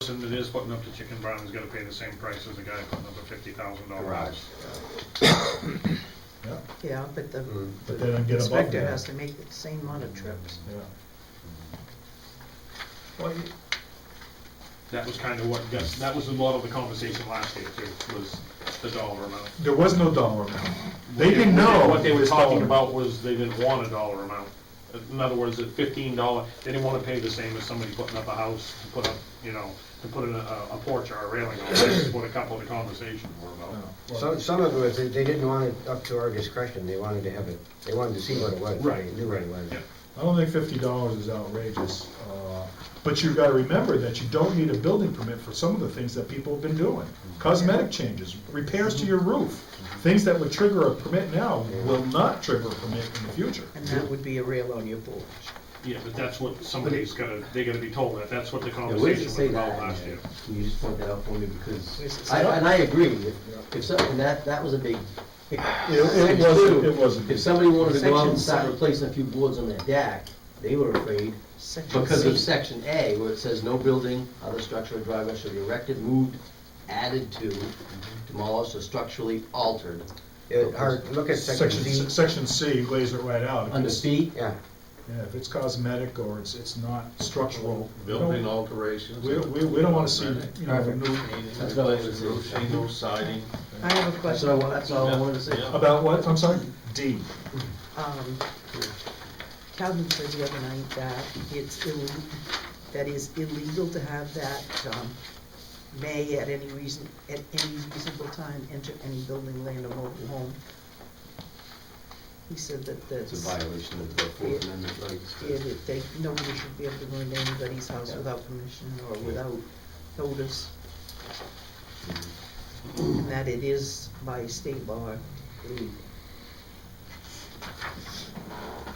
And it is putting up the chicken barn, is gonna pay the same price as a guy putting up a $50,000 house. Yeah, Yeah, but the but they don't get above inspector that. has to make the same amount of trips. Yeah. Well, That was kind of what got, that was a lot of the conversation last year too, was the dollar amount. there was no dollar amount. They didn't know. What they were this talking dollar. about was they didn't want a dollar amount. In other words, at $15, they didn't want to pay the same as somebody putting up a house, to put up, you know, to put in a porch or a railing on it. That's what a couple of the conversations were about. Some of it was, they didn't want it up to our discretion, they wanted to have it, they wanted to see what it was, Right. they knew what it was. Yeah. I don't think $50 is outrageous, but you've got to remember that you don't need a building permit for some of the things that people have been doing. Cosmetic changes, repairs to your roof, things that would trigger a permit now will not trigger a permit in the future. And that would be a rail on your porch. Yeah, but that's what somebody's they gotta be told that, that's what the Yeah, where does conversation it was say about that? last year. Can you just point that out for me, Where's it because, say that? and I agree, if something, that was a big hiccup. It was. If somebody wanted to go out and Section start C. replacing a few boards on their deck, they were afraid, Section because C. of section A, where it says no building, other structure or driveway shall be erected, moved, added to, demolished, or structurally altered. Look at section Z. Section C lays it right out. If Under it's- C, Yeah, Yeah, if it's cosmetic or it's not structural. Building alterations. We don't want to see, you know, new. That's what I was saying. Roof shingles, siding. I have a that's question. that's all I wanted to say. About what, I'm sorry? D. Calvin said the other night that that is illegal to have that, may at any reasonable time enter any building, land, or mobile home. He said that It's a that's, violation of the Fourth Amendment rights. nobody should be able to go into anybody's house without permission or without notice. And that it is by state law illegal.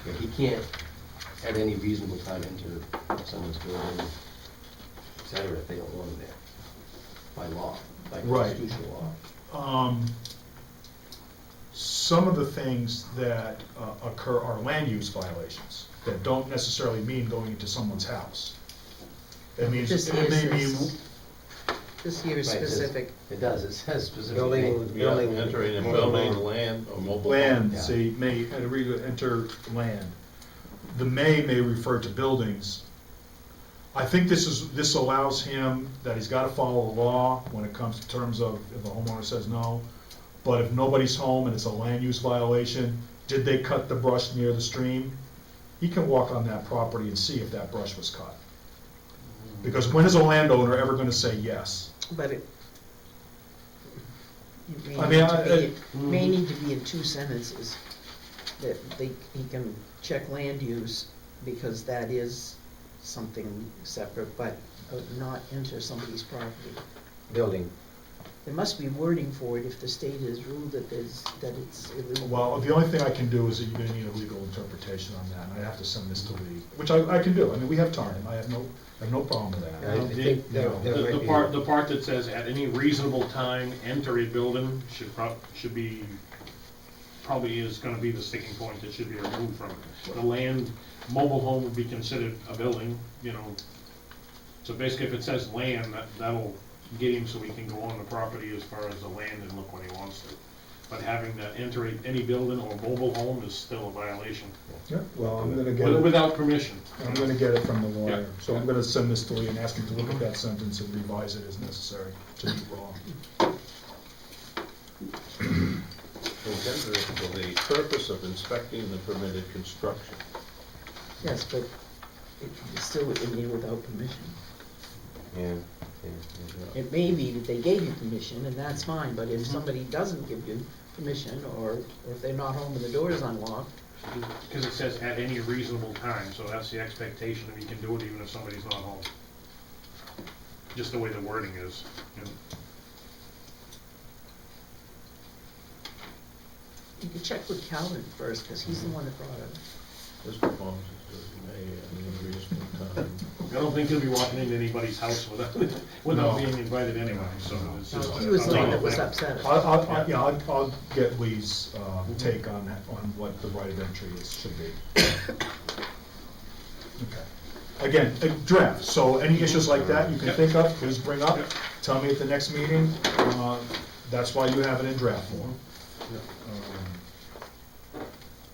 Yeah, he can't, at any reasonable time, enter someone's building, et cetera, if they don't want him there, by law, by Right. constitutional law. Some of the things that occur are land use violations that don't necessarily mean going into someone's house. It means, This it may here mean, says- This here is Right, it says- specific. It does, it says specifically. building, Yeah, building. entering a mobile building, home. land, or mobile home. land, Yeah. say, may enter land. The may refer to buildings. I think this allows him, that he's gotta follow the law when it comes to terms of if the homeowner says no. But if nobody's home and it's a land use violation, did they cut the brush near the stream? He can walk on that property and see if that brush was cut. Because when is a landowner ever gonna say yes? But it may I mean, may need to be in two sentences, that he can check land use, because that is something separate, but not enter somebody's property. Building. There must be wording for it if the state has ruled that it's illegal. Well, the only thing I can do is that you're gonna need a legal interpretation on that, and I have to send this to Lee, which I can do. I mean, we have time, I have no problem with I that. think that might The be- part that says at any reasonable time enter a building should be, probably is gonna be the sticking point that should be removed from it. The land, mobile home would be considered a building, you know. So basically, if it says land, that'll get him so he can go on the property as far as the land and look when he wants to. But having that enter any building or mobile home is still a violation, Yeah, well, I'm gonna get it, without permission. I'm gonna get it from the lawyer, Yeah. so I'm gonna send this to Lee and ask him to look at that sentence and revise it as necessary to be wrong. Intended for the purpose of inspecting the permitted construction. Yes, but it's still in there without permission. Yeah. It may be that they gave you permission, and that's fine, but if somebody doesn't give you permission, or if they're not home and the door is unlocked, Because it says at any reasonable time, so that's the expectation that you can do it even if somebody's not home. Just the way the wording is, you know. you could check with Calvin first, because he's the one that brought it. This proposes that may, at any reasonable time. I don't think he'll be walking into anybody's house without No. being invited anyway, so it's No, just. he was the one that legal was thing. upset. I'll get Lee's take on that, on what the right of entry should be. Okay. again, a draft, so any issues like that you can Yep. think of, please bring up, Yep. tell me at the next meeting, that's why you have it in draft form. Yep.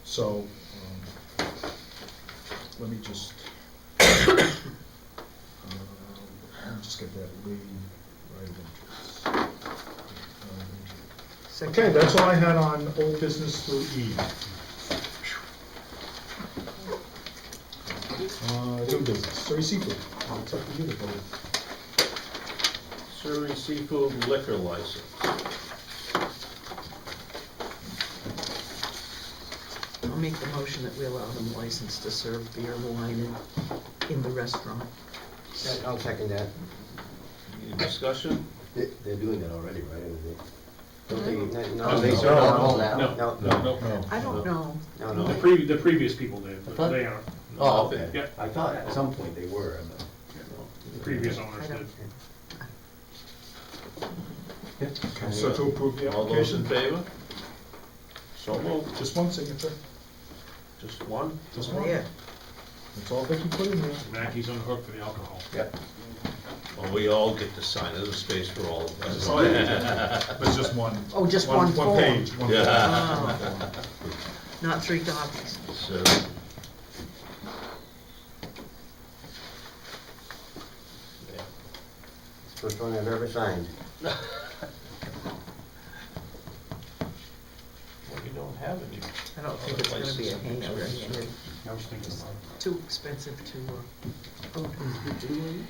So, let me just, let me just get that Lee right of interest. Okay, that's all I had on old business through E. New business, Surrey Seafood, it's up to you to vote. Surrey Seafood liquor license. I'll make the motion that we allow them license to serve beer and wine in the restaurant. I'll second that. Any discussion? They're doing that already, right? Don't they, No, no, they they serve no, alcohol No, now? no, No. no. No. I don't know. no, The no. the previous people did, I but thought- they aren't. Oh, okay. Yeah. I thought at some point they were, but. The previous owners I did. don't- Okay, so to approve the All those in application, favor? So moved. just one signature, Just one? just one. There. That's all they can put in there. Mackey's on the hook for the alcohol. Yep. Well, we all get to sign, there's a space for all of us. Oh, yeah. But it's just one. Oh, just one form. One page, one form. Yeah. Oh. Not 3 copies. So, yeah. First one I've ever signed. Well, you don't have any. I don't think it's gonna be a hangover anyway. I was thinking about it. Too expensive to, oh, blue ink?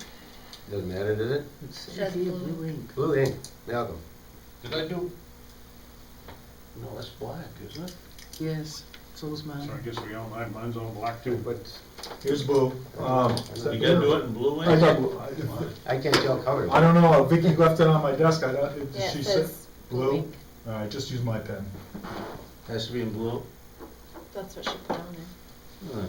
Doesn't matter, does it? It says Says here, blue. blue ink. Blue ink, Malcolm. Did I do? No, that's black, isn't it? Yes, so's So mine. I guess we all, mine's all black too. But Here's blue. Is that You gotta blue? do it in blue ink? I thought, I can't tell color. I don't know, Vicky left it on my desk, I don't, did Yeah, she it say? says blue ink. All right, just use my pen. Has to be in blue? That's what she put on there.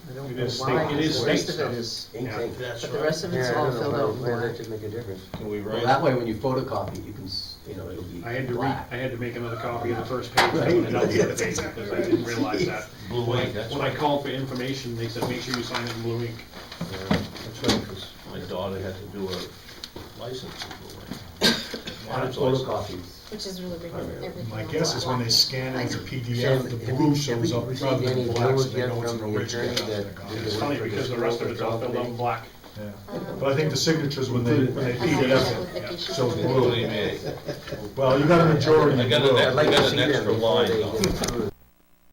I don't It know is why, state- it is the rest state of it stuff. is, Ink, Yeah. ink. That's but the rest of it's Yeah, I all don't know filled why- out in why that black. should make a difference. Can we Well, write? that way, when you photocopy, you can, it'll be I had to black. I had to make another copy of the first page, filling it out the other day, because I didn't realize that. Blue ink, that's When I right. called for information, they said, make sure you sign it in blue ink. That's right, because my daughter had to do a license in blue ink. A lot of photocopies. Which is really big. Everything My else guess is when they black. scan it as a Sam, PDF, the have blue you shows up received rather any than black, so bills they yet know it's from an the original. attorney that Yeah. did It's the funny, work for because the rest of it's all filled out in company? black. But I think the signatures, when they I feed have it to up, check with Vicky. She shows told me blue. that. Believe me. Well, you got a majority I in got blue. an I'd like I got to an see them extra before line, they though. get through.